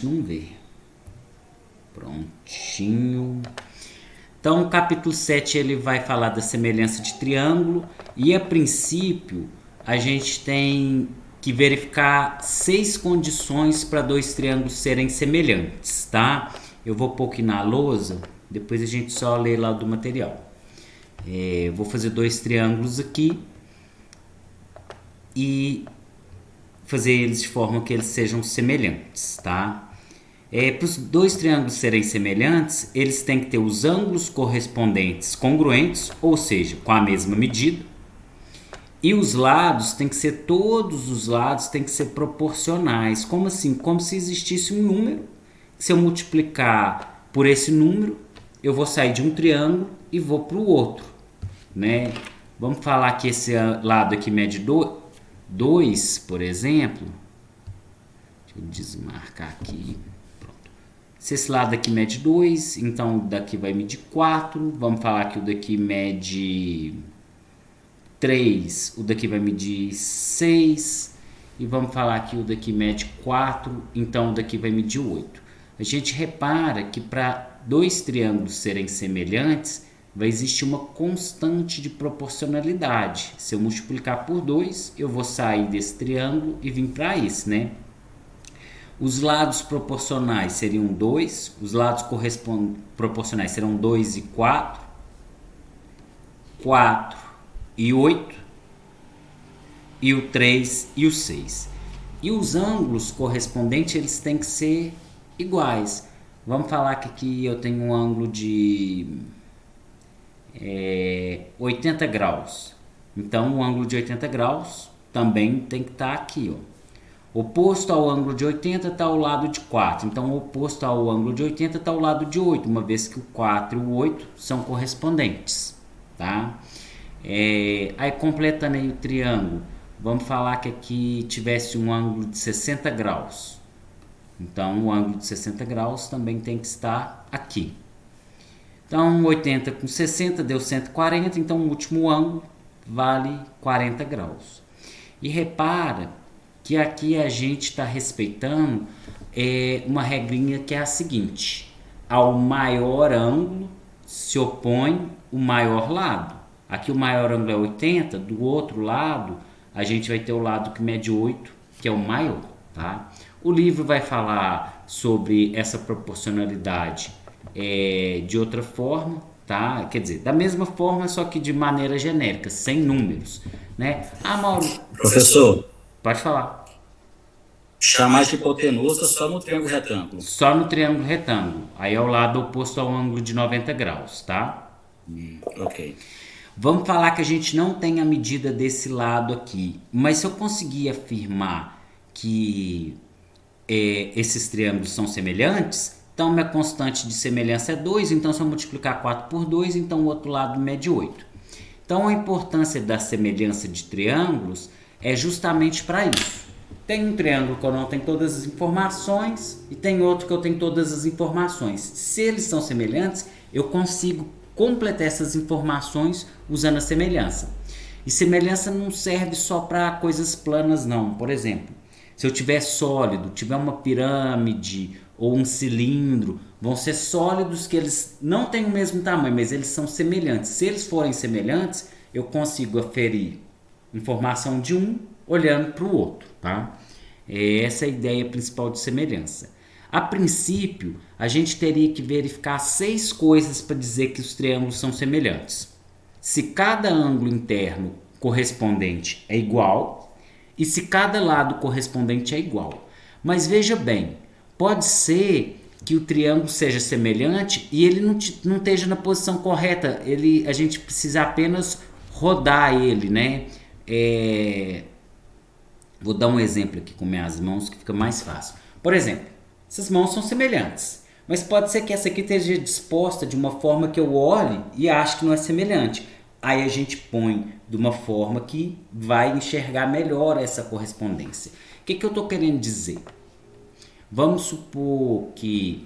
Não vê. Prontinho. Então, o capítulo 7 ele vai falar da semelhança de triângulo e, a princípio, a gente tem que verificar 6 condições para dois triângulos serem semelhantes, tá? Eu vou pôr aqui na lousa, depois a gente só lê lá do material. Vou fazer dois triângulos aqui e fazer eles de forma que eles sejam semelhantes, tá? Para os dois triângulos serem semelhantes, eles têm que ter os ângulos correspondentes congruentes, ou seja, com a mesma medida. E os lados têm que ser, todos os lados têm que ser proporcionais. Como assim? Como se existisse um número. Se eu multiplicar por esse número, eu vou sair de um triângulo e vou para o outro, né? Vamos falar que esse lado aqui mede 2, por exemplo. Deixa eu desmarcar aqui. Se esse lado aqui mede 2, então o daqui vai medir 4. Vamos falar que o daqui mede 3, o daqui vai medir 6. E vamos falar que o daqui mede 4, então o daqui vai medir 8. A gente repara que para dois triângulos serem semelhantes, vai existir uma constante de proporcionalidade. Se eu multiplicar por 2, eu vou sair desse triângulo e vir para esse, né? Os lados proporcionais seriam 2, os lados proporcionais serão 2 e 4, 4 e 8, e o 3 e o 6. E os ângulos correspondentes eles têm que ser iguais. Vamos falar que aqui eu tenho um ângulo de 80 graus. Então o ângulo de 80 graus também tem que estar aqui, ó. Oposto ao ângulo de 80 está ao lado de 4. Então, oposto ao ângulo de 80 está ao lado de 8, uma vez que o 4 e o 8 são correspondentes. Tá? Aí, completando aí o triângulo, vamos falar que aqui tivesse um ângulo de 60 graus. Então, o ângulo de 60 graus também tem que estar aqui. Então, 80 com 60 deu 140, então o último ângulo vale 40 graus. E repara que aqui a gente está respeitando uma regrinha que é a seguinte: ao maior ângulo se opõe o maior lado. Aqui o maior ângulo é 80, do outro lado a gente vai ter o lado que mede 8, que é o maior. Tá? O livro vai falar sobre essa proporcionalidade de outra forma, tá? Quer dizer, da mesma forma, só que de maneira genérica, sem números. Né? Mauro, Professor, pode falar. chamar de hipotenusa só no triângulo retângulo. Só no triângulo retângulo. Aí é o lado oposto ao ângulo de 90 graus, tá? Ok. Vamos falar que a gente não tem a medida desse lado aqui. Mas se eu conseguir afirmar que esses triângulos são semelhantes, então minha constante de semelhança é 2. Então se eu multiplicar 4 por 2, então o outro lado mede 8. Então a importância da semelhança de triângulos é justamente para isso. Tem um triângulo que eu não tenho todas as informações e tem outro que eu tenho todas as informações. Se eles são semelhantes, eu consigo completar essas informações usando a semelhança. E semelhança não serve só para coisas planas, não. Por exemplo, se eu tiver sólido, tiver uma pirâmide ou um cilindro, vão ser sólidos que eles não têm o mesmo tamanho, mas eles são semelhantes. Se eles forem semelhantes, eu consigo aferir informação de um olhando para o outro, tá? Essa é a ideia principal de semelhança. A princípio, a gente teria que verificar 6 coisas para dizer que os triângulos são semelhantes. Se cada ângulo interno correspondente é igual e se cada lado correspondente é igual. Mas veja bem, pode ser que o triângulo seja semelhante e ele não esteja na posição correta. A gente precisa apenas rodar ele, né? Vou dar um exemplo aqui com minhas mãos que fica mais fácil. Por exemplo, essas mãos são semelhantes, mas pode ser que essa aqui esteja disposta de uma forma que eu olhe e ache que não é semelhante. Aí a gente põe de uma forma que vai enxergar melhor essa correspondência. O que eu estou querendo dizer? Vamos supor que...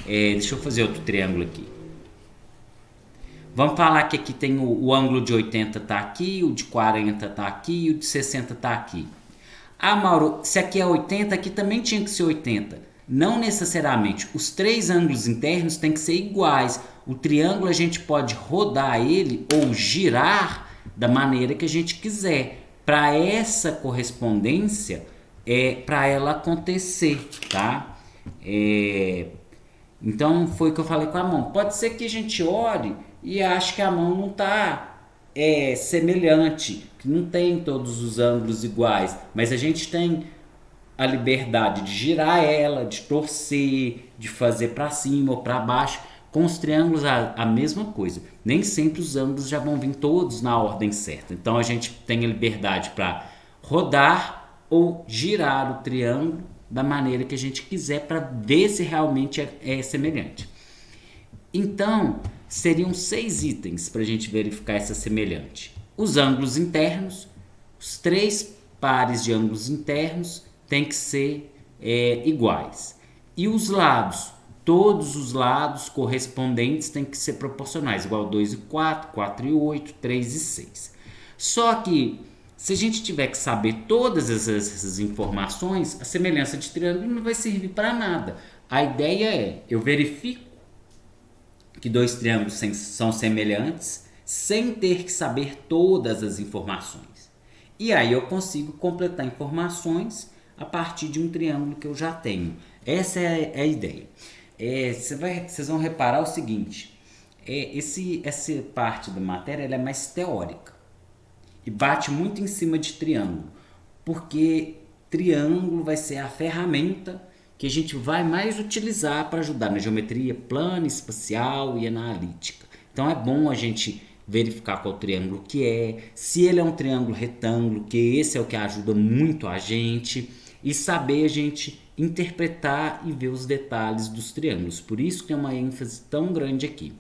deixa eu fazer outro triângulo aqui. Vamos falar que aqui tem o ângulo de 80 está aqui, o de 40 está aqui e o de 60 está aqui. Ah, Mauro, se aqui é 80, aqui também tinha que ser 80. Não necessariamente. Os três ângulos internos têm que ser iguais. O triângulo a gente pode rodar ele ou girar da maneira que a gente quiser. Para essa correspondência, para ela acontecer, tá? Então foi o que eu falei com a mão. Pode ser que a gente olhe e ache que a mão não está semelhante, que não tem todos os ângulos iguais, mas a gente tem a liberdade de girar ela, de torcer, de fazer para cima ou para baixo. Com os triângulos a mesma coisa. Nem sempre os ângulos já vão vir todos na ordem certa. Então a gente tem a liberdade para rodar ou girar o triângulo da maneira que a gente quiser para ver se realmente é semelhante. Então, seriam 6 itens para a gente verificar essa semelhante. Os ângulos internos, os 3 pares de ângulos internos têm que ser iguais. E os lados, todos os lados correspondentes têm que ser proporcionais, igual 2 e 4, 4 e 8, 3 e 6. Só que, se a gente tiver que saber todas essas informações, a semelhança de triângulo não vai servir para nada. A ideia é, eu verifico que 2 triângulos são semelhantes sem ter que saber todas as informações. E aí eu consigo completar informações a partir de um triângulo que eu já tenho. Essa é a ideia. Vocês vão reparar o seguinte, essa parte da matéria ela é mais teórica e bate muito em cima de triângulo, porque triângulo vai ser a ferramenta que a gente vai mais utilizar para ajudar na geometria plana, espacial e analítica. Então é bom a gente verificar qual triângulo que é, se ele é um triângulo retângulo, que esse é o que ajuda muito a gente, e saber a gente interpretar e ver os detalhes dos triângulos. Por isso que tem uma ênfase tão grande aqui.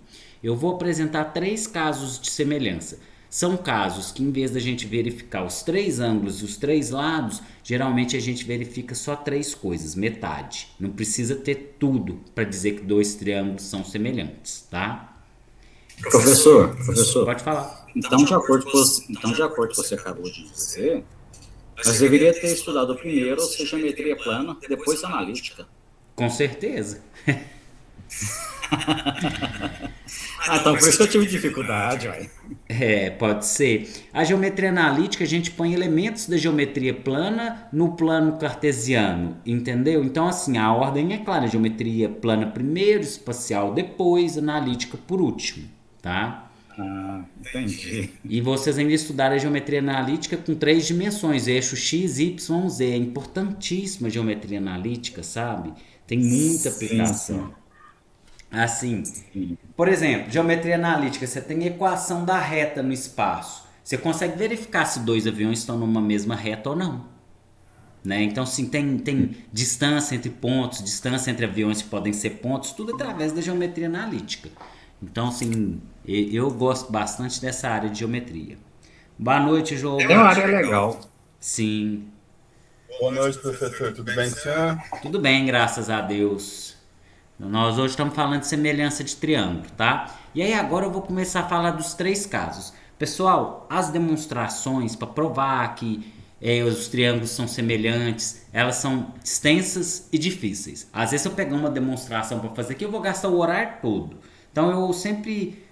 Eu vou apresentar 3 casos de semelhança. São casos que, em vez da gente verificar os 3 ângulos e os 3 lados, geralmente a gente verifica só 3 coisas, metade. Não precisa ter tudo para dizer que 2 triângulos são semelhantes, tá? Professor, pode falar. Então, de acordo com o que você acabou de dizer, nós deveríamos ter estudado primeiro, ou seja, geometria plana, e depois analítica. Com certeza. Então por isso que eu tive dificuldade, ué. Pode ser. A geometria analítica, a gente põe elementos da geometria plana no plano cartesiano, entendeu? Então, assim, a ordem é clara. Geometria plana primeiro, espacial depois, analítica por último, tá? Entendi. E vocês ainda estudaram a geometria analítica com 3 dimensões, eixo X, Y, Z. É importantíssima a geometria analítica, sabe? Tem muita aplicação. Assim, por exemplo, geometria analítica, você tem equação da reta no espaço. Você consegue verificar se 2 aviões estão numa mesma reta ou não. Né? Então, sim, tem distância entre pontos, distância entre aviões que podem ser pontos, tudo através da geometria analítica. Então, assim, eu gosto bastante dessa área de geometria. Boa noite, João. É uma área legal. Sim. Boa noite, professor. Tudo bem com o senhor? Tudo bem, graças a Deus. Nós hoje estamos falando de semelhança de triângulo, tá? E aí agora eu vou começar a falar dos 3 casos. Pessoal, as demonstrações para provar que os triângulos são semelhantes, elas são extensas e difíceis. Às vezes eu pegar uma demonstração para fazer aqui, eu vou gastar o horário todo. Então eu sempre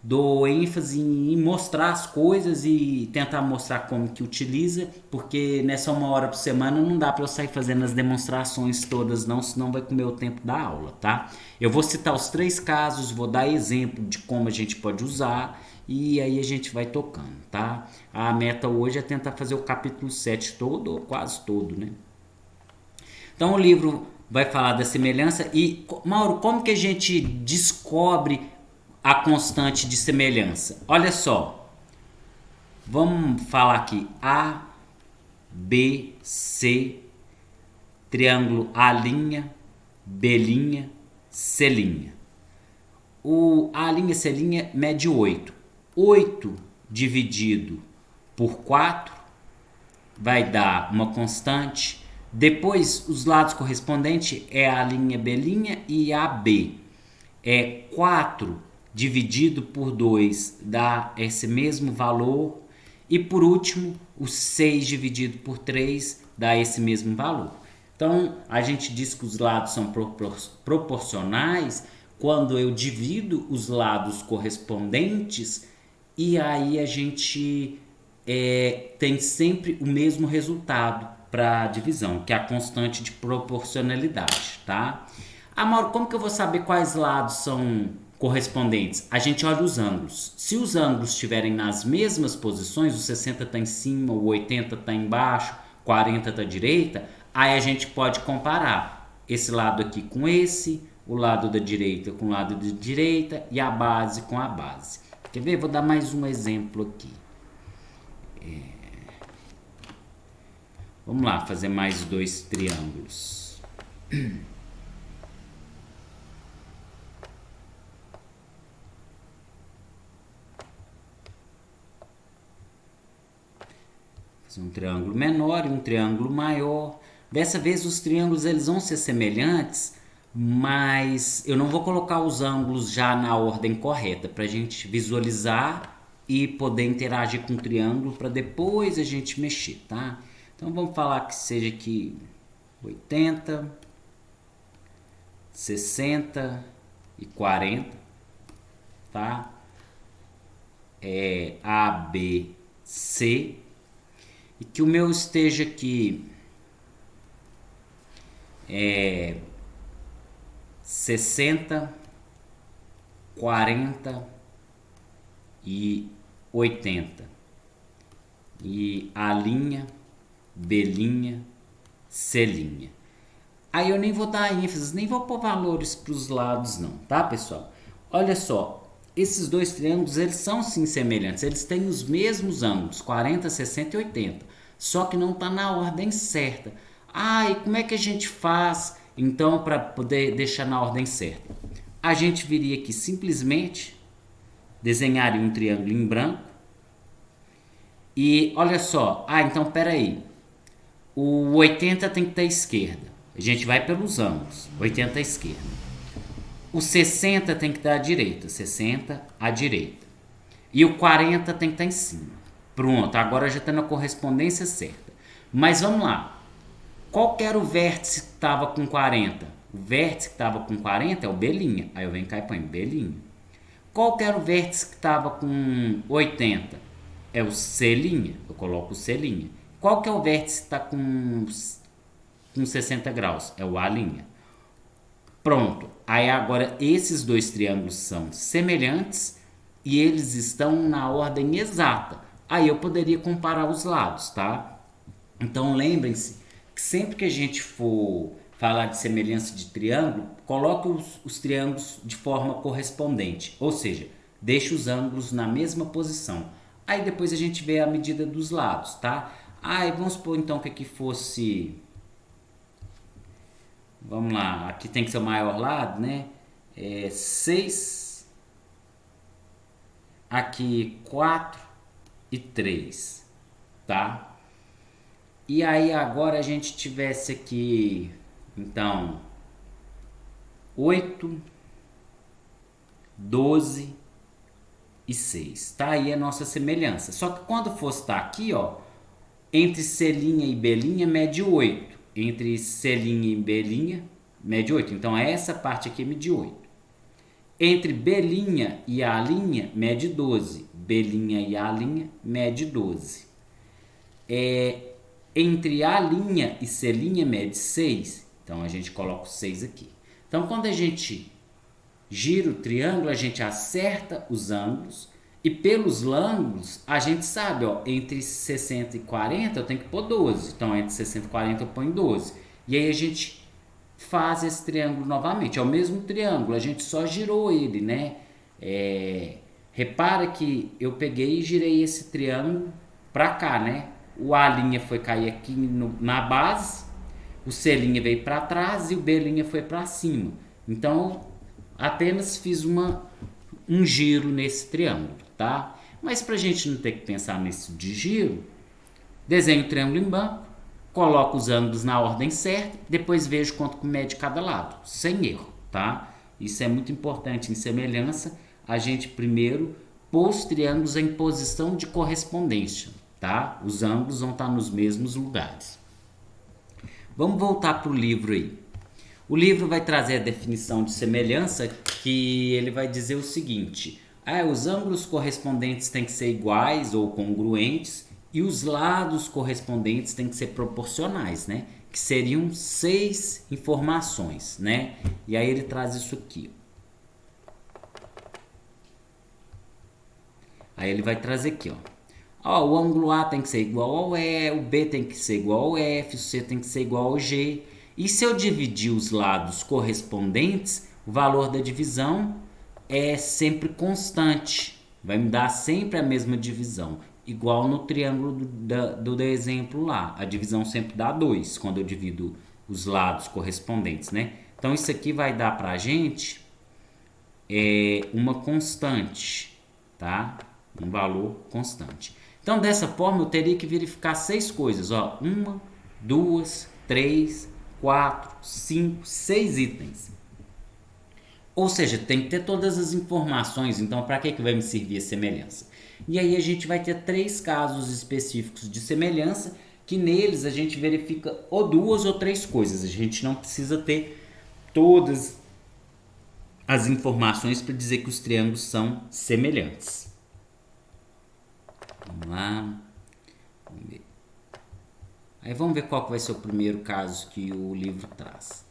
dou ênfase em mostrar as coisas e tentar mostrar como que utiliza, porque nessa 1 hora por semana não dá para eu sair fazendo as demonstrações todas não, senão vai comer o tempo da aula, tá? Eu vou citar os 3 casos, vou dar exemplo de como a gente pode usar e aí a gente vai tocando, tá? A meta hoje é tentar fazer o capítulo 7 todo, ou quase todo, né? Então o livro vai falar da semelhança e, Mauro, como que a gente descobre a constante de semelhança? Olha só, vamos falar aqui A, B, C, triângulo A', B', C'. O A', C' mede 8. 8 dividido por 4 vai dar uma constante. Depois, os lados correspondentes é A', B' e AB. 4 dividido por 2 dá esse mesmo valor. E por último, o 6 dividido por 3 dá esse mesmo valor. Então, a gente diz que os lados são proporcionais quando eu divido os lados correspondentes e aí a gente tem sempre o mesmo resultado para a divisão, que é a constante de proporcionalidade, tá? Mauro, como que eu vou saber quais lados são correspondentes? A gente olha os ângulos. Se os ângulos estiverem nas mesmas posições, o 60 está em cima, o 80 está embaixo, 40 está à direita, aí a gente pode comparar esse lado aqui com esse, o lado da direita com o lado da direita e a base com a base. Quer ver? Vou dar mais um exemplo aqui. Vamos lá, fazer mais 2 triângulos. Fazer um triângulo menor e um triângulo maior. Dessa vez os triângulos eles vão ser semelhantes, mas eu não vou colocar os ângulos já na ordem correta para a gente visualizar e poder interagir com o triângulo para depois a gente mexer, tá? Então vamos falar que seja aqui 80, 60 e 40, tá? A, B, C. E que o meu esteja aqui 60, 40 e 80. E A linha, B linha, C linha. Aí eu nem vou dar ênfase, nem vou pôr valores para os lados não, tá, pessoal? Olha só, esses 2 triângulos, eles são sim semelhantes, eles têm os mesmos ângulos, 40, 60 e 80, só que não está na ordem certa. E como é que a gente faz, então, para poder deixar na ordem certa? A gente viria aqui simplesmente, desenharia um triângulo em branco, e olha só, então peraí, o 80 tem que estar à esquerda, a gente vai pelos ângulos, 80 à esquerda. O 60 tem que estar à direita, 60 à direita. E o 40 tem que estar em cima. Pronto, agora já está na correspondência certa. Mas vamos lá. Qual que era o vértice que estava com 40? O vértice que estava com 40 é o B'. Aí eu venho cá e ponho B'. Qual que era o vértice que estava com 80? É o C'. Eu coloco o C'. Qual que é o vértice que está com 60 graus? É o A'. Pronto. Aí agora esses 2 triângulos são semelhantes e eles estão na ordem exata. Aí eu poderia comparar os lados, tá? Então lembrem-se que sempre que a gente for falar de semelhança de triângulo, coloque os triângulos de forma correspondente, ou seja, deixe os ângulos na mesma posição. Aí depois a gente vê a medida dos lados, tá? Vamos supor então que aqui fosse... Vamos lá, aqui tem que ser o maior lado, né? 6, aqui 4 e 3, tá? E aí agora a gente tivesse aqui, então, 8, 12 e 6. Tá aí a nossa semelhança. Só que quando fosse estar aqui, ó, entre C' e B' mede 8. Entre C' e B' mede 8. Então essa parte aqui mede 8. Entre B' e A' mede 12. B' e A' mede 12. Entre A' e C' mede 6. Então a gente coloca o 6 aqui. Então quando a gente gira o triângulo, a gente acerta os ângulos. E pelos ângulos, a gente sabe, ó, entre 60 e 40 eu tenho que pôr 12. Então, entre 60 e 40 eu ponho 12. E aí a gente faz esse triângulo novamente. É o mesmo triângulo, a gente só girou ele, né? Repara que eu peguei e girei esse triângulo pra cá, né? O A' foi cair aqui na base, o C' veio para trás e o B' foi para cima. Então, apenas fiz um giro nesse triângulo, tá? Mas para a gente não ter que pensar nisso de giro, desenho o triângulo em branco, coloco os ângulos na ordem certa, depois vejo quanto que mede cada lado, sem erro, tá? Isso é muito importante em semelhança, a gente primeiro pôr os triângulos em posição de correspondência, tá? Os ângulos vão estar nos mesmos lugares. Vamos voltar para o livro aí. O livro vai trazer a definição de semelhança, que ele vai dizer o seguinte: os ângulos correspondentes têm que ser iguais ou congruentes e os lados correspondentes têm que ser proporcionais, né? Que seriam 6 informações, né? E aí ele traz isso aqui. Aí ele vai trazer aqui, o ângulo A tem que ser igual ao E, o B tem que ser igual ao F, o C tem que ser igual ao G. E se eu dividir os lados correspondentes, o valor da divisão é sempre constante. Vai me dar sempre a mesma divisão. Igual no triângulo do exemplo lá. A divisão sempre dá 2 quando eu divido os lados correspondentes, né? Então isso aqui vai dar pra gente uma constante, tá? Um valor constante. Então dessa forma eu teria que verificar 6 coisas, 1, 2, 3, 4, 5, 6 itens. Ou seja, tem que ter todas as informações. Então para que vai me servir a semelhança? E aí a gente vai ter 3 casos específicos de semelhança, que neles a gente verifica ou 2 ou 3 coisas. A gente não precisa ter todas as informações para dizer que os triângulos são semelhantes. Vamos lá. Vamos ver. Aí vamos ver qual que vai ser o primeiro caso que o livro traz.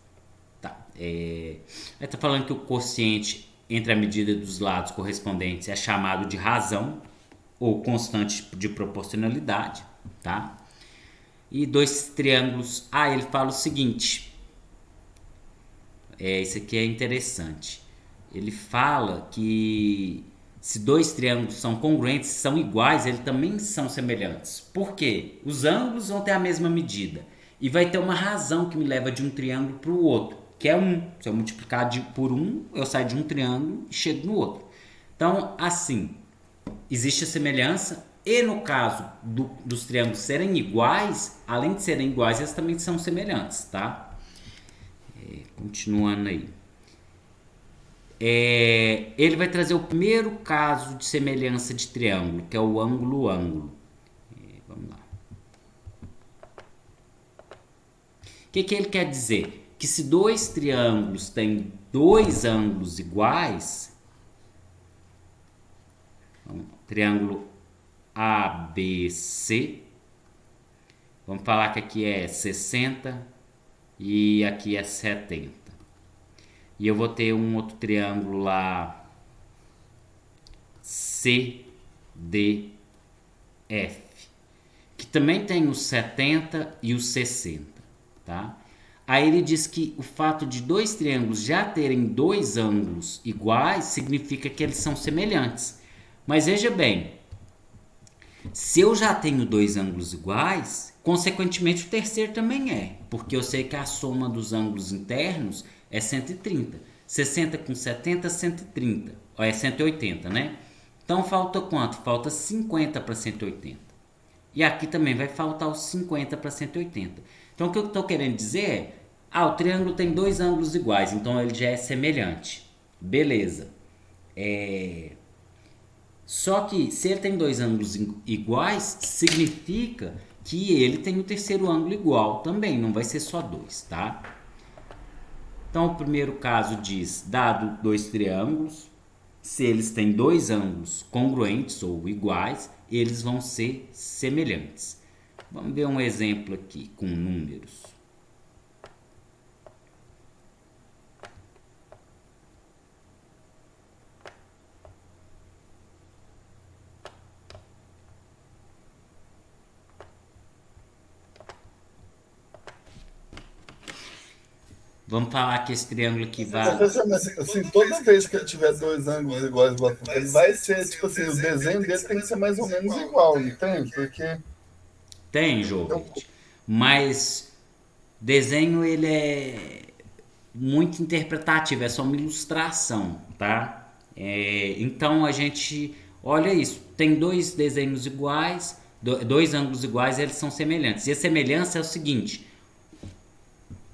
Tá. Aí tá falando que o quociente entre a medida dos lados correspondentes é chamado de razão ou constante de proporcionalidade, tá? E 2 triângulos. Ele fala o seguinte. Isso aqui é interessante. Ele fala que se 2 triângulos são congruentes, são iguais, eles também são semelhantes. Por quê? Os ângulos vão ter a mesma medida. E vai ter uma razão que me leva de um triângulo para o outro, que é 1. Se eu multiplicar por 1, eu saio de um triângulo e chego no outro. Então, assim, existe a semelhança. E no caso dos triângulos serem iguais, além de serem iguais, eles também são semelhantes, tá? Continuando aí. Ele vai trazer o primeiro caso de semelhança de triângulo, que é o ângulo-ângulo. Vamos lá. O que ele quer dizer? Que se 2 triângulos têm 2 ângulos iguais, triângulo ABC, vamos falar que aqui é 60 e aqui é 70. E eu vou ter um outro triângulo lá, CDF, que também tem os 70 e os 60, tá? Aí ele diz que o fato de 2 triângulos já terem 2 ângulos iguais significa que eles são semelhantes. Mas veja bem, se eu já tenho 2 ângulos iguais, consequentemente o terceiro também é, porque eu sei que a soma dos ângulos internos é 130. 60 com 70, 130. É 180, né? Então falta quanto? Falta 50 para 180. E aqui também vai faltar os 50 para 180. Então o que eu estou querendo dizer é, o triângulo tem 2 ângulos iguais, então ele já é semelhante. Beleza. Só que se ele tem 2 ângulos iguais, significa que ele tem o terceiro ângulo igual também, não vai ser só 2, tá? Então, o primeiro caso diz, dado 2 triângulos, se eles têm 2 ângulos congruentes ou iguais, eles vão ser semelhantes. Vamos ver um exemplo aqui com números. Vamos falar que esse triângulo aqui vai... Mas, assim, toda vez que ele tiver 2 ângulos iguais, ele vai ser, tipo assim, o desenho dele tem que ser mais ou menos igual, não tem? Porque... Tem, jogo. Mas desenho, ele é muito interpretativo, é só uma ilustração, tá? Então a gente olha isso, tem 2 desenhos iguais, 2 ângulos iguais, eles são semelhantes. E a semelhança é o seguinte: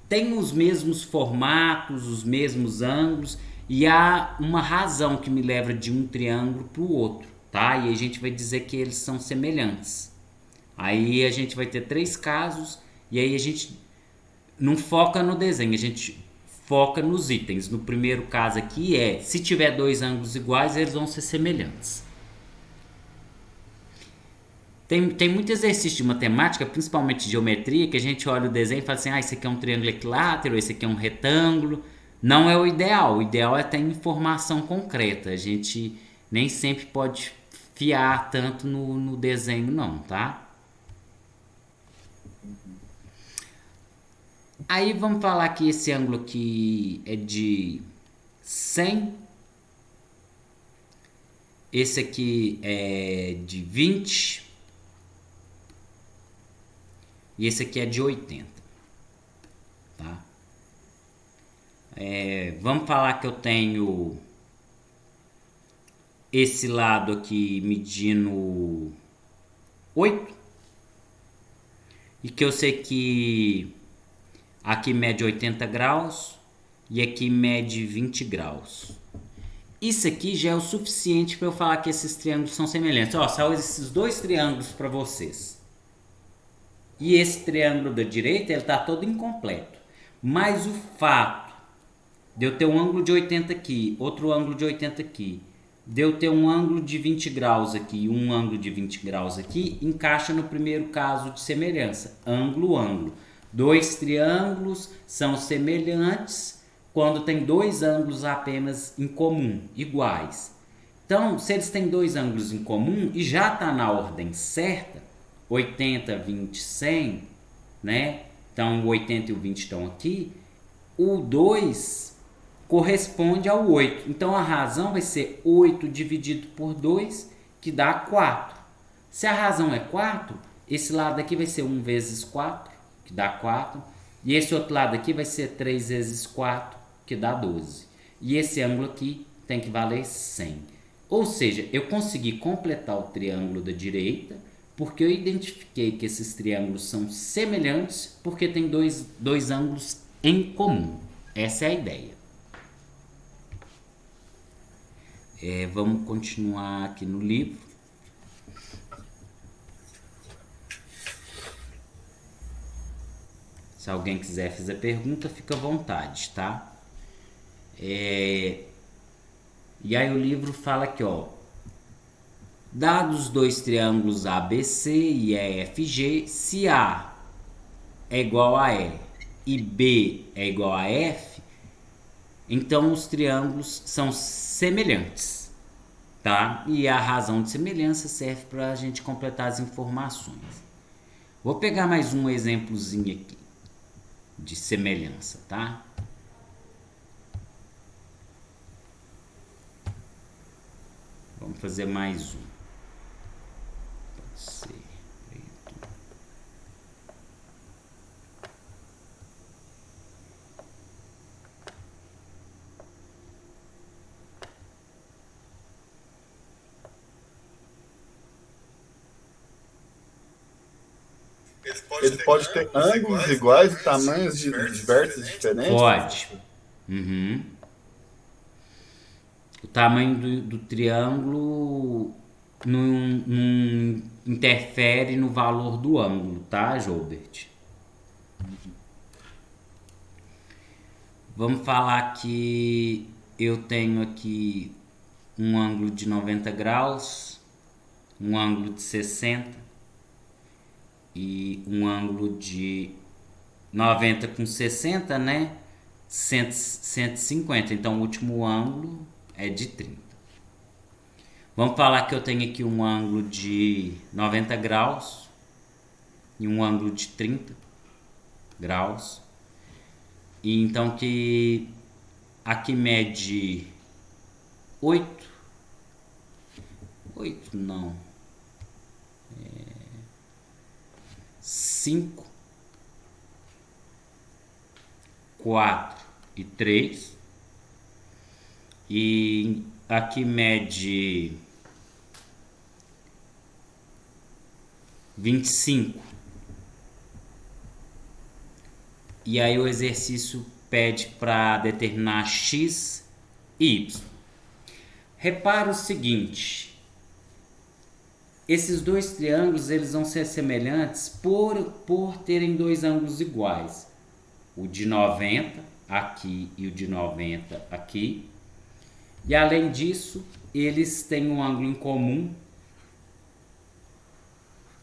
tem os mesmos formatos, os mesmos ângulos, e há uma razão que me leva de um triângulo para o outro, tá? E a gente vai dizer que eles são semelhantes. Aí a gente vai ter 3 casos, e aí a gente não foca no desenho, a gente foca nos itens. No primeiro caso aqui se tiver dois ângulos iguais, eles vão ser semelhantes. Tem muito exercício de matemática, principalmente de geometria, que a gente olha o desenho e fala assim, esse aqui é um triângulo equilátero, esse aqui é um retângulo. Não é o ideal é ter informação concreta. A gente nem sempre pode fiar tanto no desenho não, tá? Aí vamos falar que esse ângulo aqui é de 100. Esse aqui é de 20. E esse aqui é de 80. Tá? Vamos falar que eu tenho esse lado aqui medindo 8. E que eu sei que aqui mede 80 graus e aqui mede 20 graus. Isso aqui já é o suficiente para eu falar que esses triângulos são semelhantes. Ó, são esses dois triângulos para vocês. E esse triângulo da direita, ele está todo incompleto. Mas o fato de eu ter um ângulo de 80 aqui, outro ângulo de 80 aqui, de eu ter um ângulo de 20 graus aqui e um ângulo de 20 graus aqui, encaixa no primeiro caso de semelhança. Ângulo, ângulo. Dois triângulos são semelhantes quando tem dois ângulos apenas em comum, iguais. Então, se eles têm dois ângulos em comum e já está na ordem certa, 80, 20, 100, né? Então, o 80 e o 20 estão aqui. O 2 corresponde ao 8. Então, a razão vai ser 8 dividido por 2, que dá 4. Se a razão é 4, esse lado aqui vai ser 1 vezes 4, que dá 4. E esse outro lado aqui vai ser 3 vezes 4, que dá 12. E esse ângulo aqui tem que valer 100. Ou seja, eu consegui completar o triângulo da direita, porque eu identifiquei que esses triângulos são semelhantes, porque tem dois ângulos em comum. Essa é a ideia. Vamos continuar aqui no livro. Se alguém quiser fazer pergunta, fica à vontade, tá? E aí o livro fala aqui, ó. Dados dois triângulos ABC e EFG, se A é igual a E e B é igual a F, então os triângulos são semelhantes, tá? E a razão de semelhança serve para a gente completar as informações. Vou pegar mais um exemplozinho aqui de semelhança, tá? Vamos fazer mais um. Pode ser preto. Ele pode ter ângulos iguais e tamanhos diversos diferentes? Pode. Uhum. O tamanho do triângulo não interfere no valor do ângulo, tá, Joubert? Vamos falar que eu tenho aqui um ângulo de 90 graus, um ângulo de 60 e um ângulo de 90 com 60, né? 150. Então o último ângulo é de 30. Vamos falar que eu tenho aqui um ângulo de 90 graus e um ângulo de 30 graus. E então que aqui mede 8 não. 5, 4 e 3. E aqui mede 25. E aí o exercício pede para determinar x e y. Repara o seguinte: esses dois triângulos eles vão ser semelhantes por terem dois ângulos iguais. o de 90 aqui e o de 90 aqui. E além disso, eles têm um ângulo em comum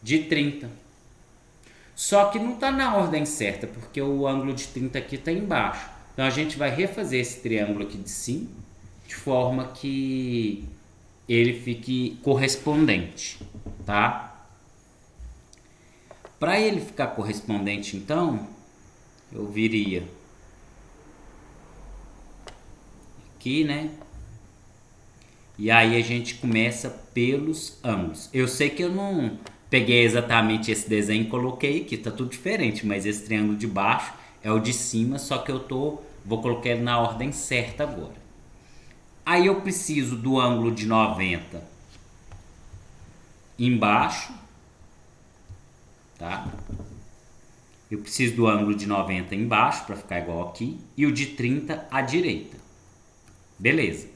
de 30. Só que não está na ordem certa, porque o ângulo de 30 aqui está embaixo. Então a gente vai refazer esse triângulo aqui de cima, de forma que ele fique correspondente, tá? Para ele ficar correspondente, então, eu viria aqui, né? E aí a gente começa pelos ângulos. Eu sei que eu não peguei exatamente esse desenho e coloquei aqui, tá tudo diferente, mas esse triângulo de baixo é o de cima, só que vou colocar ele na ordem certa agora. Aí eu preciso do ângulo de 90 embaixo, tá? Eu preciso do ângulo de 90 embaixo para ficar igual aqui e o de 30 à direita. Beleza.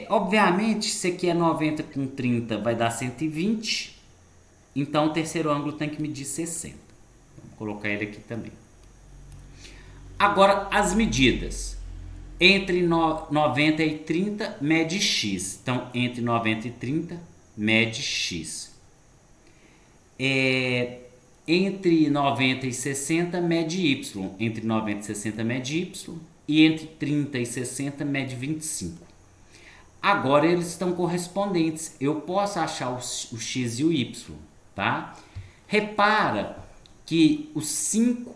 Obviamente, se aqui é 90 com 30 vai dar 120, então o terceiro ângulo tem que medir 60. Vamos colocar ele aqui também. Agora, as medidas. Entre 90 e 30, mede x. Então, entre 90 e 30, mede x. Entre 90 e 60, mede y. Entre 90 e 60, mede y. E entre 30 e 60, mede 25. Agora, eles estão correspondentes. Eu posso achar o x e o y, tá? Repara que o 5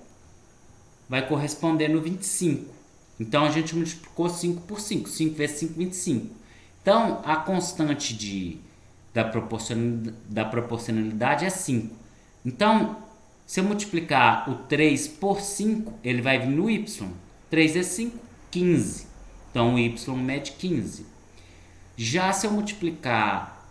vai corresponder no 25. Então, a gente multiplicou 5 por 5. 5 vezes 5, 25. Então, a constante da proporcionalidade é 5. Então, se eu multiplicar o 3 por 5, ele vai vir no y. 3 vezes 5, 15. Então, o y mede 15. Já se eu multiplicar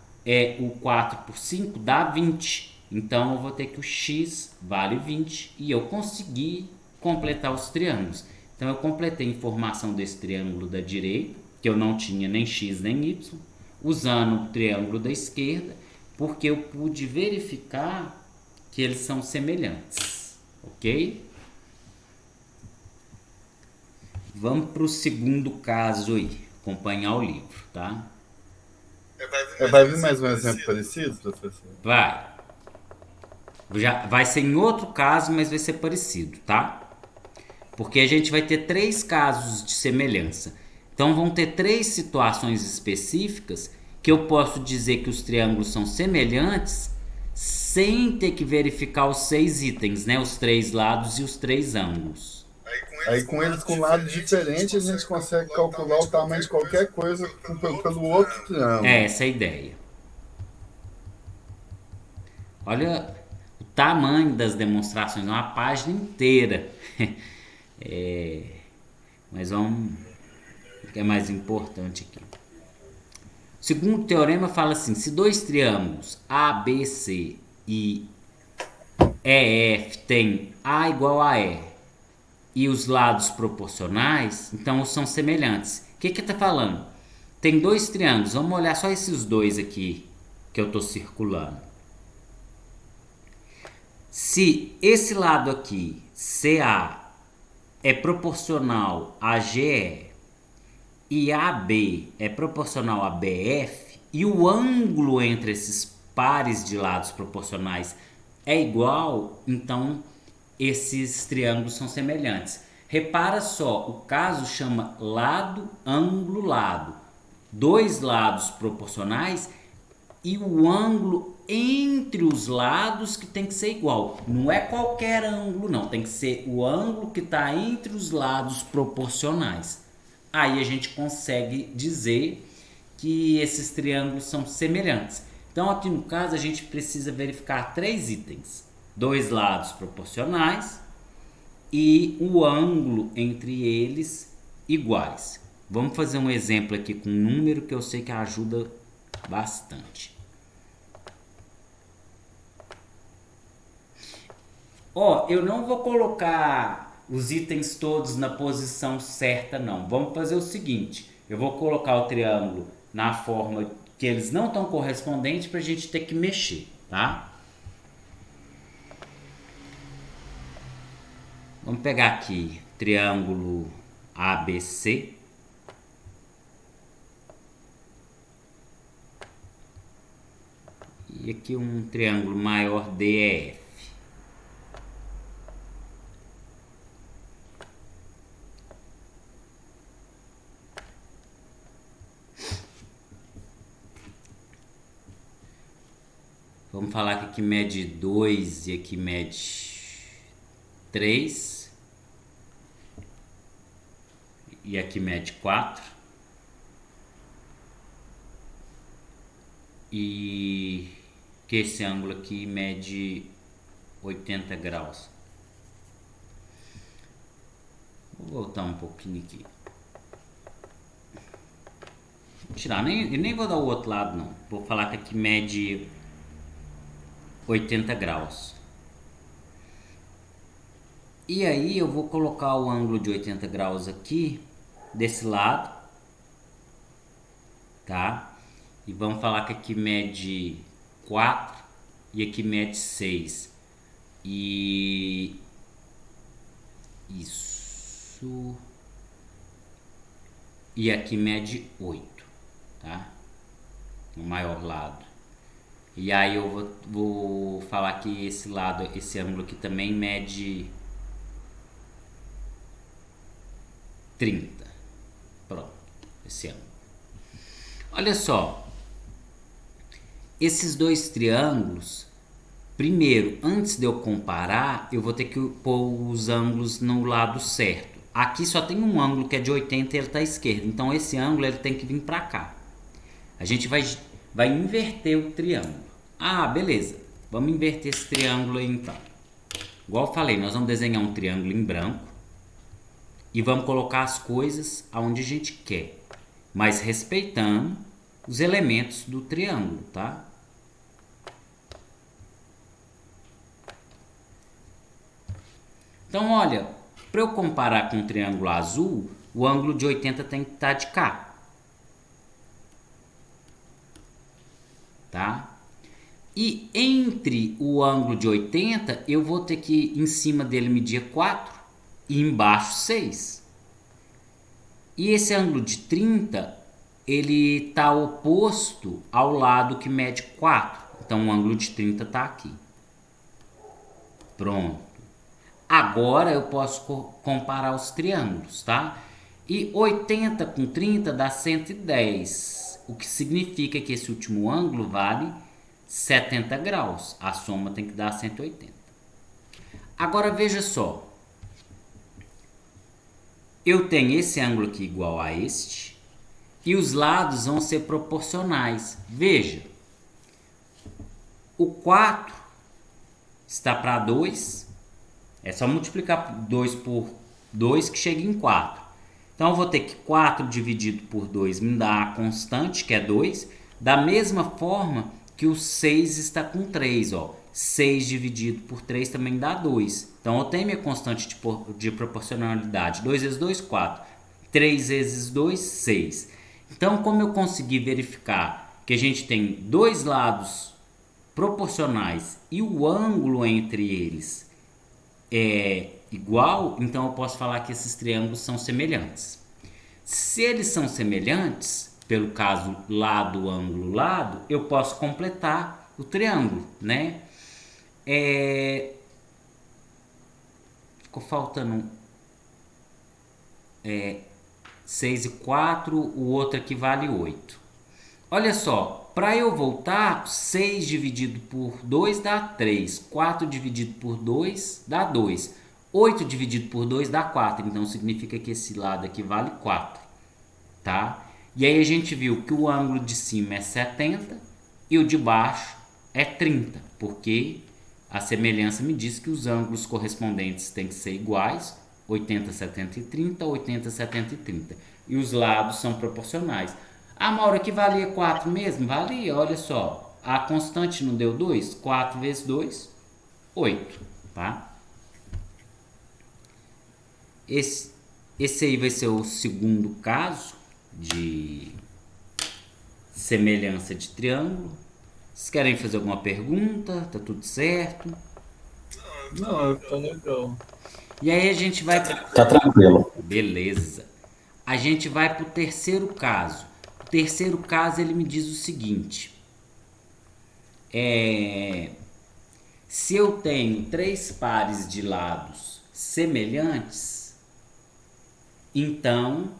o 4 por 5, dá 20. Então, eu vou ter que o x vale 20 e eu consegui completar os triângulos. Então, eu completei a informação desse triângulo da direita, que eu não tinha nem x nem y, usando o triângulo da esquerda, porque eu pude verificar que eles são semelhantes, ok? Vamos para o segundo caso aí, acompanhar o livro, tá? Vai vir mais um exemplo parecido, professor? Vai ser em outro caso, mas vai ser parecido, tá? Porque a gente vai ter 3 casos de semelhança. Então, vão ter 3 situações específicas que eu posso dizer que os triângulos são semelhantes sem ter que verificar os 6 itens, né? Os 3 lados e os 3 ângulos. Aí com eles com lados diferentes, a gente consegue calcular o tamanho de qualquer coisa pelo outro triângulo. Essa é a ideia. Olha o tamanho das demonstrações, uma página inteira. Mas vamos... O que é mais importante aqui. O segundo teorema fala assim: se 2 triângulos ABC e EF têm A igual a E e os lados proporcionais, então são semelhantes. O que está falando? Tem 2 triângulos, vamos olhar só esses 2 aqui que eu estou circulando. Se esse lado aqui, CA, é proporcional a GE e AB é proporcional a BF e o ângulo entre esses pares de lados proporcionais é igual, então esses triângulos são semelhantes. Repara só, o caso chama lado, ângulo, lado. 2 lados proporcionais e o ângulo entre os lados que tem que ser igual. Não é qualquer ângulo, não. Tem que ser o ângulo que está entre os lados proporcionais. Aí a gente consegue dizer que esses triângulos são semelhantes. Então, aqui no caso, a gente precisa verificar 3 itens. 2 lados proporcionais e o ângulo entre eles iguais. Vamos fazer um exemplo aqui com um número que eu sei que ajuda bastante. Eu não vou colocar os itens todos na posição certa, não. Vamos fazer o seguinte: eu vou colocar o triângulo na forma que eles não estão correspondentes para a gente ter que mexer, tá? Vamos pegar aqui triângulo ABC. E aqui um triângulo maior DEF. Vamos falar que aqui mede 2 e aqui mede 3. E aqui mede 4. E que esse ângulo aqui mede 80 graus. Vou voltar um pouquinho aqui. Vou tirar, nem vou dar o outro lado não. Vou falar que aqui mede 80 graus. E aí eu vou colocar o ângulo de 80 graus aqui, desse lado, tá? E vamos falar que aqui mede 4 e aqui mede 6. E isso. E aqui mede 8, tá? O maior lado. E aí eu vou falar que esse lado, esse ângulo aqui também mede 30. Pronto, esse ângulo. Olha só. Esses dois triângulos, primeiro, antes de eu comparar, eu vou ter que pôr os ângulos no lado certo. Aqui só tem um ângulo que é de 80 e ele está à esquerda. Então esse ângulo ele tem que vir para cá. A gente vai inverter o triângulo. Ah, beleza. Vamos inverter esse triângulo aí então. Igual eu falei, nós vamos desenhar um triângulo em branco. E vamos colocar as coisas aonde a gente quer. Mas respeitando os elementos do triângulo, tá? Então, olha, para eu comparar com o triângulo azul, o ângulo de 80 tem que estar de cá. Tá? E entre o ângulo de 80, eu vou ter que, em cima dele, medir 4 e embaixo 6. E esse ângulo de 30, ele está oposto ao lado que mede 4. Então, o ângulo de 30 está aqui. Pronto. Agora eu posso comparar os triângulos, tá? E 80 com 30 dá 110. O que significa que esse último ângulo vale 70 graus. A soma tem que dar 180. Agora veja só. Eu tenho esse ângulo aqui igual a este. E os lados vão ser proporcionais. Veja. O 4 está para 2. É só multiplicar 2 por 2 que chega em 4. Então eu vou ter que 4 dividido por 2 me dá a constante, que é 2. Da mesma forma que o 6 está com 3. Ó. 6 dividido por 3 também dá 2. Então eu tenho minha constante de proporcionalidade. 2 vezes 2, 4. 3 vezes 2, 6. Então, como eu consegui verificar que a gente tem dois lados proporcionais e o ângulo entre eles é igual, então eu posso falar que esses triângulos são semelhantes. Se eles são semelhantes, pelo caso lado, ângulo, lado, eu posso completar o triângulo, né? Ficou faltando 6 e 4, o outro aqui vale 8. Olha só, para eu voltar, 6 dividido por 2 dá 3, 4 dividido por 2 dá 2, 8 dividido por 2 dá 4, então significa que esse lado aqui vale 4, tá? E aí a gente viu que o ângulo de cima é 70 e o de baixo é 30, porque a semelhança me diz que os ângulos correspondentes têm que ser iguais, 80, 70 e 30, 80, 70 e 30. E os lados são proporcionais. Ah, Mauro, aqui valia 4 mesmo? Valia, olha só. A constante não deu 2? 4 vezes 2, 8, tá? Esse aí vai ser o segundo caso de semelhança de triângulo. Vocês querem fazer alguma pergunta? Tá tudo certo? Não, tá legal. E aí a gente vai Tá tranquilo. beleza. A gente vai para o terceiro caso. O terceiro caso ele me diz o seguinte: se eu tenho três pares de lados semelhantes, então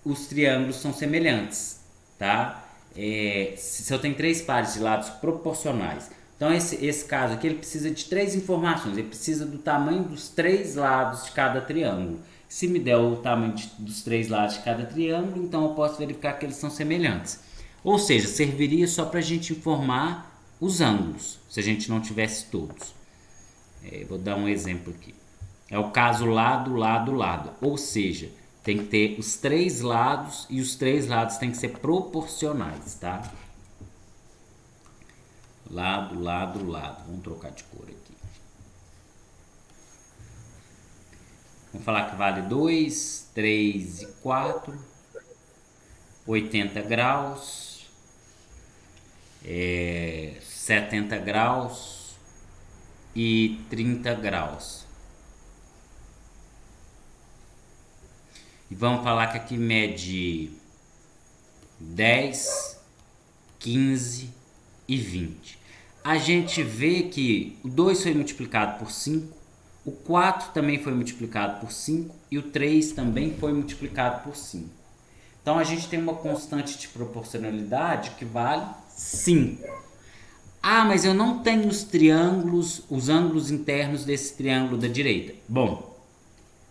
os triângulos são semelhantes, tá? Se eu tenho três pares de lados proporcionais, então esse caso aqui ele precisa de três informações. Ele precisa do tamanho dos três lados de cada triângulo. Se me der o tamanho dos três lados de cada triângulo, então eu posso verificar que eles são semelhantes. Ou seja, serviria só para a gente informar os ângulos, se a gente não tivesse todos. Vou dar um exemplo aqui. É o caso lado, lado, lado. Ou seja, tem que ter os três lados e os três lados tem que ser proporcionais, tá? Lado, lado, lado. Vamos trocar de cor aqui. Vamos falar que vale 2, 3 e 4. 80 graus. 70 graus. E 30 graus. E vamos falar que aqui mede 10, 15 e 20. A gente vê que o 2 foi multiplicado por 5, o 4 também foi multiplicado por 5 e o 3 também foi multiplicado por 5. Então a gente tem uma constante de proporcionalidade que vale 5. Ah, mas eu não tenho os triângulos, os ângulos internos desse triângulo da direita. Bom,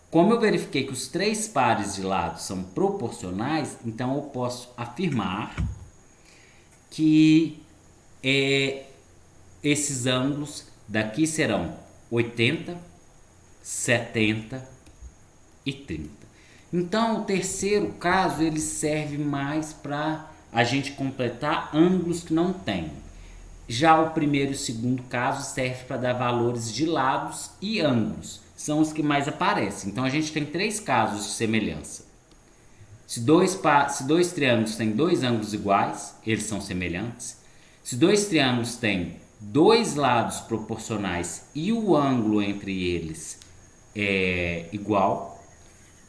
como eu verifiquei que os três pares de lados são proporcionais, então eu posso afirmar que esses ângulos daqui serão 80, 70 e 30. Então, o terceiro caso ele serve mais para a gente completar ângulos que não tem. Já o primeiro e o segundo caso serve para dar valores de lados e ângulos. São os que mais aparecem. Então, a gente tem três casos de semelhança. Se dois triângulos têm dois ângulos iguais, eles são semelhantes. Se dois triângulos têm dois lados proporcionais e o ângulo entre eles é igual.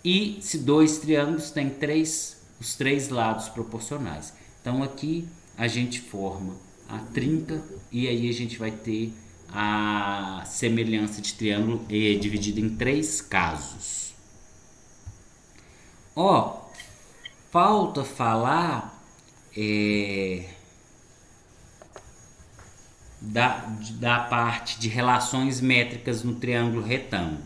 E se dois triângulos têm os três lados proporcionais. Então aqui a gente forma a trinca e aí a gente vai ter a semelhança de triângulo dividida em três casos. Falta falar da parte de relações métricas no triângulo retângulo.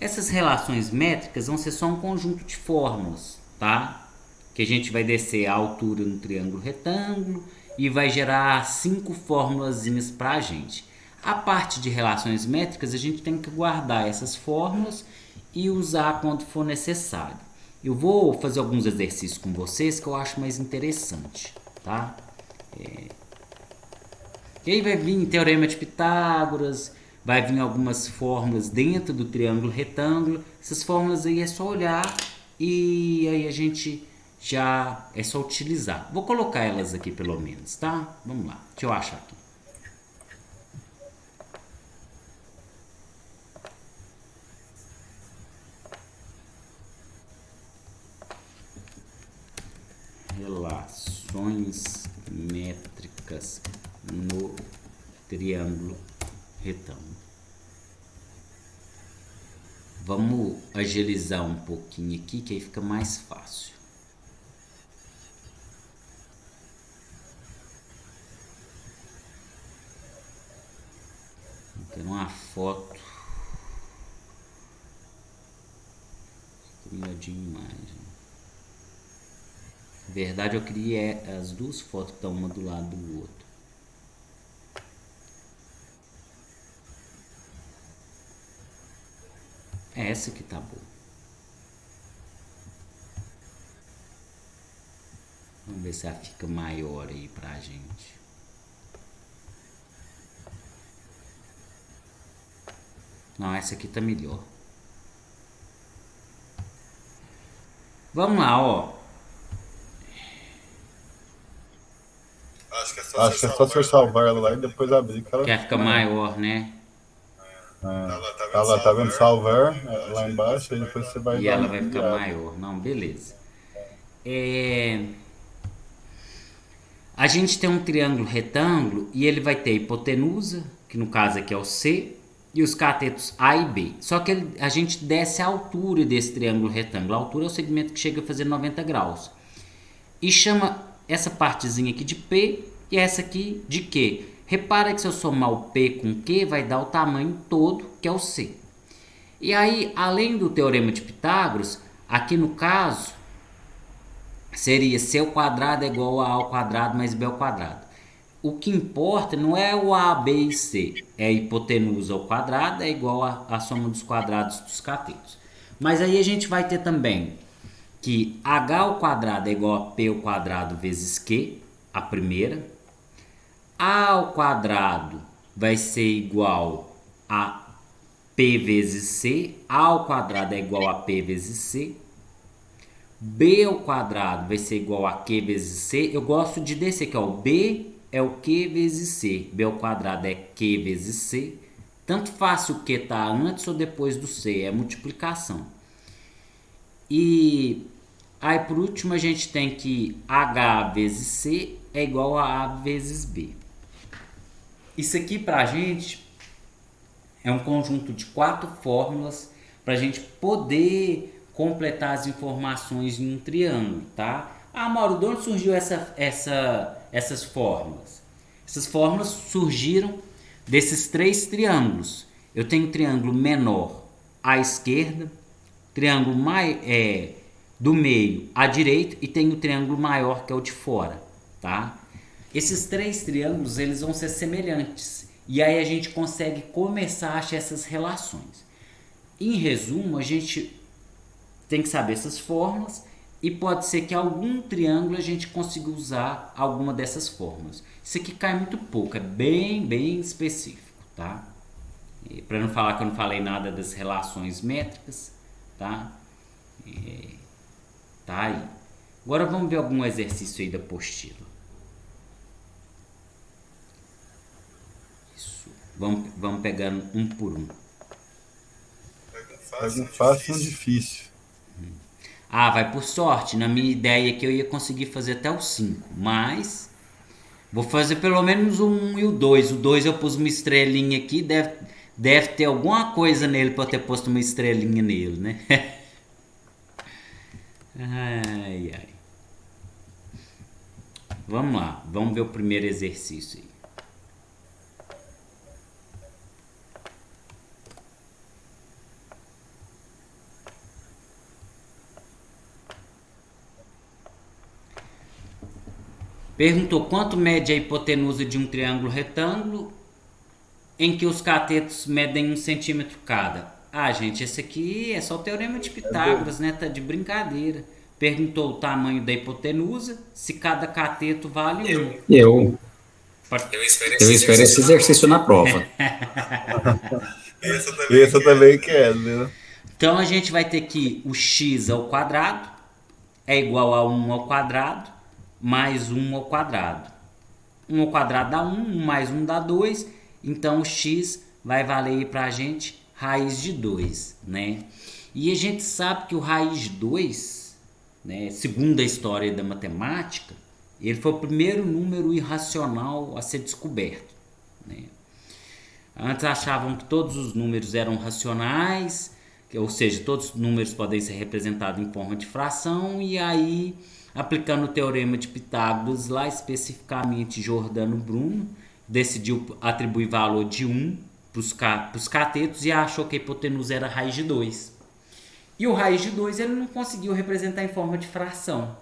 Essas relações métricas vão ser só um conjunto de fórmulas, tá? Que a gente vai descer a altura no triângulo retângulo e vai gerar 5 formulazinhas para a gente. A parte de relações métricas a gente tem que guardar essas fórmulas e usar quando for necessário. Eu vou fazer alguns exercícios com vocês que eu acho mais interessante, tá? E aí vai vir Teorema de Pitágoras, vai vir algumas fórmulas dentro do triângulo retângulo. Essas fórmulas aí é só olhar e aí a gente já é só utilizar. Vou colocar elas aqui pelo menos, tá? Vamos lá, deixa eu achar aqui. Relações métricas no triângulo retângulo. Vamos agilizar um pouquinho aqui que aí fica mais fácil. Vou ter uma foto. Cuidadinho mais. Na verdade eu queria as duas fotos que estão uma do lado do outro. Essa que tá boa. Vamos ver se ela fica maior aí pra gente. Não, essa aqui tá melhor. Vamos lá, ó. Acho que é só você salvar ela lá e depois abrir que ela Quer ficar maior, né? Tá vendo salvar lá embaixo, aí depois você vai E dar ela uma vai ficar enviada. maior. Não, beleza. A gente tem um triângulo retângulo e ele vai ter a hipotenusa, que no caso aqui é o C, e os catetos A e B. Só que a gente desce a altura desse triângulo retângulo. A altura é o segmento que chega a fazer 90 graus. E chama essa partezinha aqui de P e essa aqui de Q. Repara que se eu somar o P com Q, vai dar o tamanho todo, que é o C. E aí, além do teorema de Pitágoras, aqui no caso, seria C ao quadrado é igual a ao quadrado mais B ao quadrado. O que importa não é o A, B e C, é a hipotenusa ao quadrado é igual a soma dos quadrados dos catetos. Mas aí a gente vai ter também que H ao quadrado é igual a P ao quadrado vezes Q, a primeira. A ao quadrado vai ser igual a P vezes C. A ao quadrado é igual a P vezes C. B ao quadrado vai ser igual a Q vezes C. Eu gosto de descer aqui, ó. B é o Q vezes C. B ao quadrado é Q vezes C. Tanto faz se o Q tá antes ou depois do C. É multiplicação. E aí por último a gente tem que H vezes C é igual a A vezes B. Isso aqui pra gente é um conjunto de 4 fórmulas para a gente poder completar as informações em um triângulo, tá? Ah, Mauro, de onde surgiu essas fórmulas? Essas fórmulas surgiram desses 3 triângulos. Eu tenho o triângulo menor à esquerda, triângulo do meio à direita e tenho o triângulo maior que é o de fora, tá? Esses 3 triângulos eles vão ser semelhantes e aí a gente consegue começar a achar essas relações. Em resumo, a gente tem que saber essas fórmulas e pode ser que algum triângulo a gente consiga usar alguma dessas fórmulas. Isso aqui cai muito pouco, é bem específico, tá? Para não falar que eu não falei nada das relações métricas, tá? Tá aí. Agora vamos ver algum exercício aí da apostila. Isso. Vamos pegando um por um. Faz um fácil e um difícil. Ah, vai por sorte. Na minha ideia aqui eu ia conseguir fazer até o 5, mas vou fazer pelo menos o 1 e o 2. O 2 eu pus uma estrelinha aqui, deve ter alguma coisa nele para eu ter posto uma estrelinha nele, né? Ai. Vamos lá, vamos ver o primeiro exercício aí. Perguntou quanto mede a hipotenusa de um triângulo retângulo em que os catetos medem 1 centímetro cada. Ah, gente, esse aqui é só o teorema de Pitágoras, né? Tá de brincadeira. Perguntou o tamanho da hipotenusa, se cada cateto vale 1. Eu Pode- espero esse exercício na prova. Esse eu também quero, né? Então a gente vai ter que o x ao quadrado é igual a 1 ao quadrado mais 1 ao quadrado. 1 ao quadrado dá 1, 1 mais 1 dá 2. Então o x vai valer aí pra gente raiz de 2, né? E a gente sabe que o raiz de 2, né, segundo a história da matemática, ele foi o primeiro número irracional a ser descoberto, né? Antes achavam que todos os números eram racionais, ou seja, todos os números podem ser representados em forma de fração, e aí, aplicando o teorema de Pitágoras, lá especificamente Giordano Bruno, decidiu atribuir valor de 1 para os catetos e achou que a hipotenusa era raiz de 2. E o raiz de 2 ele não conseguiu representar em forma de fração.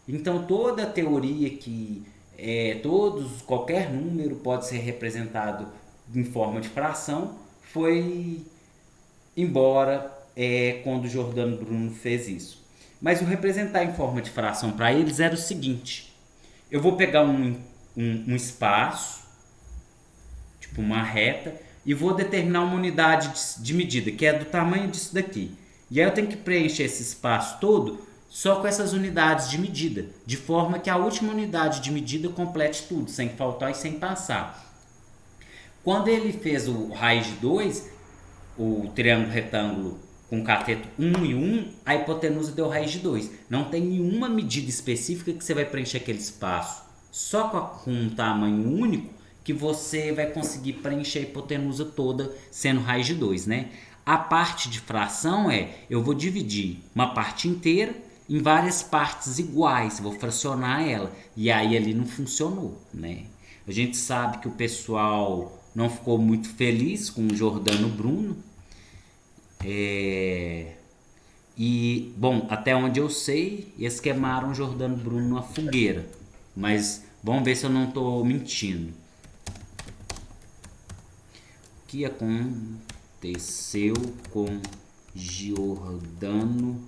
Então toda a teoria que qualquer número pode ser representado em forma de fração foi embora quando Giordano Bruno fez isso. Mas o representar em forma de fração para eles era o seguinte: eu vou pegar um espaço, tipo uma reta, e vou determinar uma unidade de medida, que é do tamanho disso daqui. E aí eu tenho que preencher esse espaço todo só com essas unidades de medida, de forma que a última unidade de medida complete tudo, sem faltar e sem passar. Quando ele fez o raiz de 2, o triângulo retângulo com cateto 1 e 1, a hipotenusa deu raiz de 2. Não tem nenhuma medida específica que você vai preencher aquele espaço só com um tamanho único que você vai conseguir preencher a hipotenusa toda sendo raiz de 2, né? A parte de fração eu vou dividir uma parte inteira em várias partes iguais, vou fracionar ela, e aí ali não funcionou, né? A gente sabe que o pessoal não ficou muito feliz com o Giordano Bruno, e, bom, até onde eu sei, eles queimaram o Giordano Bruno numa fogueira, mas vamos ver se eu não estou mentindo. O que aconteceu com Giordano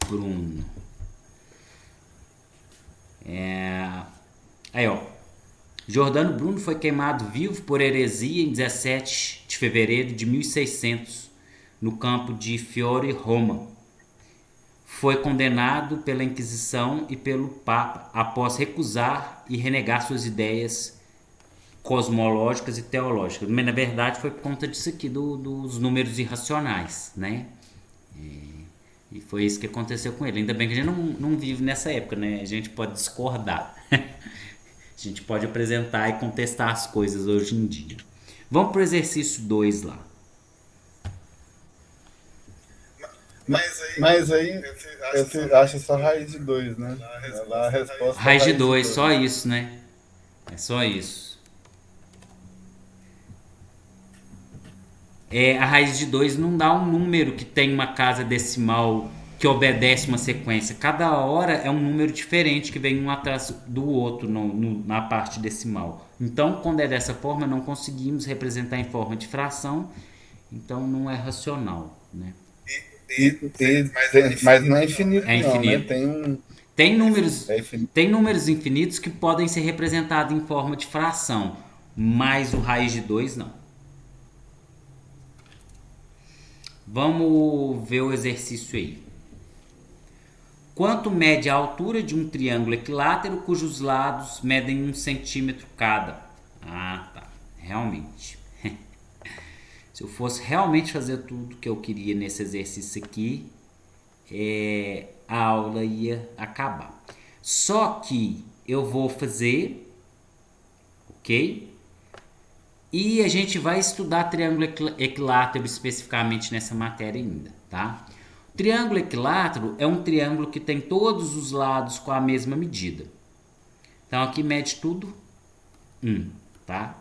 Bruno? Aí, ó. Giordano Bruno foi queimado vivo por heresia em 17 de fevereiro de 1600, no campo de Fiore, Roma. Foi condenado pela Inquisição e pelo Papa após recusar e renegar suas ideias cosmológicas e teológicas. Mas, na verdade, foi por conta disso aqui, dos números irracionais, né? E foi isso que aconteceu com ele. Ainda bem que a gente não vive nessa época, né? A gente pode discordar. A gente pode apresentar e contestar as coisas hoje em dia. Vamos para o exercício 2 lá. Mas aí você acha só raiz de 2, né? Lá a resposta Raiz de 2, só isso, né? É só isso. A raiz de 2 não dá um número que tem uma casa decimal que obedece uma sequência. Cada hora é um número diferente que vem um atrás do outro na parte decimal. Então, quando é dessa forma, não conseguimos representar em forma de fração, então não é racional, né? Mas não é infinito, É infinito. Não, né? Tem números infinitos que podem ser representados em forma de fração, mas o raiz de 2 não. Vamos ver o exercício aí. Quanto mede a altura de um triângulo equilátero cujos lados medem 1 centímetro cada? Ah, tá. Realmente. Se eu fosse realmente fazer tudo que eu queria nesse exercício aqui, a aula ia acabar. Só que eu vou fazer, ok? E a gente vai estudar triângulo equilátero especificamente nessa matéria ainda, tá? O triângulo equilátero é um triângulo que tem todos os lados com a mesma medida. Então aqui mede tudo 1, tá?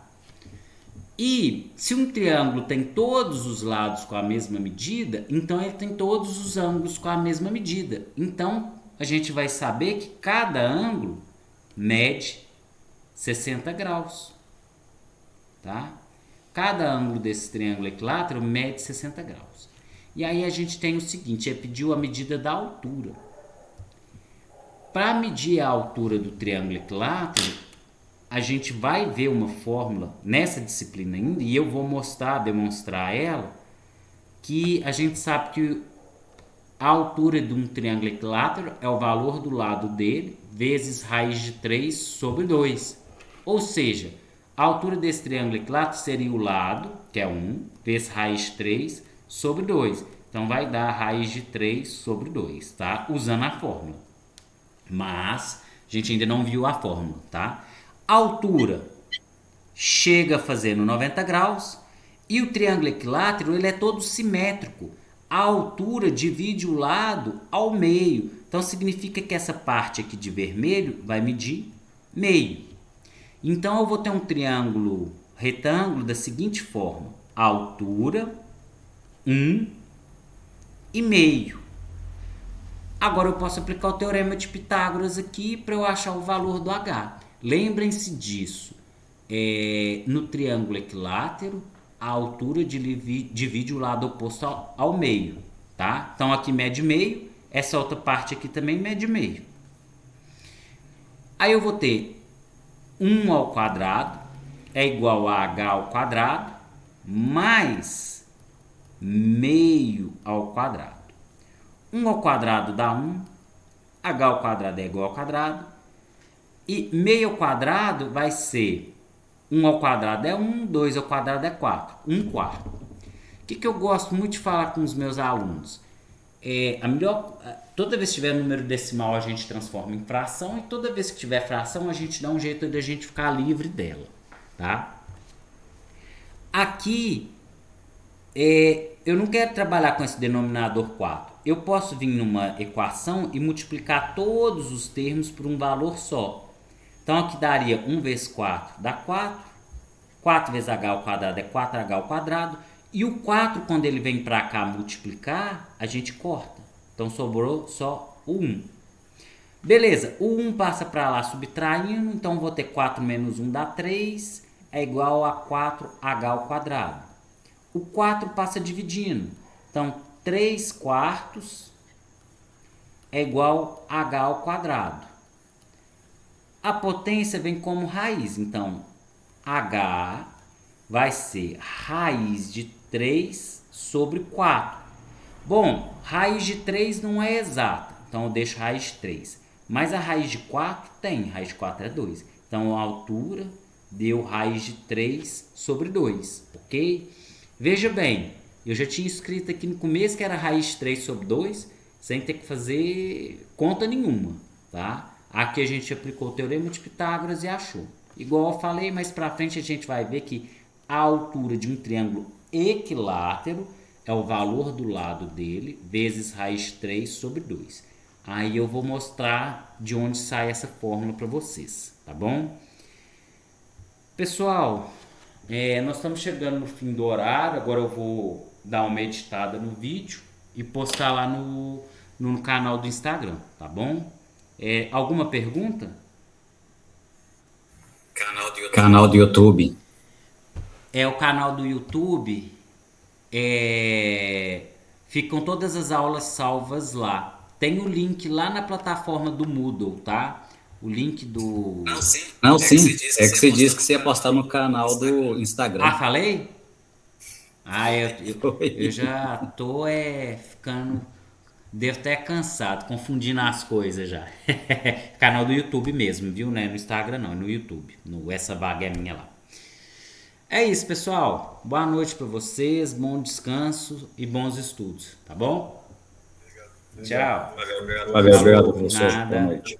E se um triângulo tem todos os lados com a mesma medida, então ele tem todos os ângulos com a mesma medida. Então a gente vai saber que cada ângulo mede 60 graus. Tá? Cada ângulo desse triângulo equilátero mede 60 graus. E aí a gente tem o seguinte, pediu a medida da altura. Para medir a altura do triângulo equilátero, a gente vai ver uma fórmula nessa disciplina ainda, e eu vou demonstrar ela, que a gente sabe que a altura de um triângulo equilátero é o valor do lado dele vezes raiz de 3 sobre 2. Ou seja, a altura desse triângulo equilátero seria o lado, que é 1, vezes raiz de 3 sobre 2. Então vai dar raiz de 3 sobre 2, tá? Usando a fórmula. Mas a gente ainda não viu a fórmula, tá? A altura chega a fazer no 90 graus e o triângulo equilátero ele é todo simétrico. A altura divide o lado ao meio. Então significa que essa parte aqui de vermelho vai medir meio. Então eu vou ter um triângulo retângulo da seguinte forma: a altura 1 e meio. Agora eu posso aplicar o teorema de Pitágoras aqui para eu achar o valor do H. Lembrem-se disso. No triângulo equilátero, a altura divide o lado oposto ao meio. Tá? Então aqui mede meio, essa outra parte aqui também mede meio. Aí eu vou ter 1 ao quadrado é igual a h ao quadrado mais meio ao quadrado. 1 ao quadrado dá 1, h ao quadrado é igual ao quadrado, e meio ao quadrado vai ser 1 ao quadrado é 1, 2 ao quadrado é 4, 1 quarto. que eu gosto muito de falar com os meus alunos? Toda vez que tiver número decimal a gente transforma em fração, e toda vez que tiver fração a gente dá um jeito de a gente ficar livre dela, tá? Aqui, eu não quero trabalhar com esse denominador 4. Eu posso vir numa equação e multiplicar todos os termos por um valor só. Então aqui daria 1 vezes 4 dá 4, 4 vezes h ao quadrado é 4h ao quadrado, e o 4 quando ele vem para cá multiplicar, a gente corta. Então sobrou só o 1. Beleza, o 1 passa para lá subtraindo, então vou ter 4 menos 1 dá 3, é igual a 4h ao quadrado. O 4 passa dividindo, então 3 quartos é igual a h ao quadrado. A potência vem como raiz, então h vai ser raiz de 3 sobre 4. Bom, raiz de 3 não é exata, então eu deixo raiz de 3. Mas a raiz de 4 tem, raiz de 4 é 2. Então a altura deu raiz de 3 sobre 2, ok? Veja bem, eu já tinha escrito aqui no começo que era raiz de 3 sobre 2, sem ter que fazer conta nenhuma, tá? Aqui a gente aplicou o teorema de Pitágoras e achou. Igual eu falei, mais pra frente a gente vai ver que a altura de um triângulo equilátero é o valor do lado dele vezes raiz de 3 sobre 2. Aí eu vou mostrar de onde sai essa fórmula para vocês, tá bom? Pessoal, nós estamos chegando no fim do horário. Agora eu vou dar uma editada no vídeo e postar lá no canal do Instagram, tá bom? Alguma pergunta? Canal do YouTube. O canal do YouTube, ficam todas as aulas salvas lá. Tem o link lá na plataforma do Moodle, tá? O link do... Não, sim. É que você disse que você ia postar no canal do Instagram. Ah, falei? Eu já tô ficando... Devo até cansado, confundindo as coisas já. Canal do YouTube mesmo, viu? Não é no Instagram não, é no YouTube. Essa vaga é minha lá. É isso, pessoal. Boa noite para vocês, bom descanso e bons estudos, tá bom? Tchau. Valeu, obrigado, professor. Nada. Boa noite.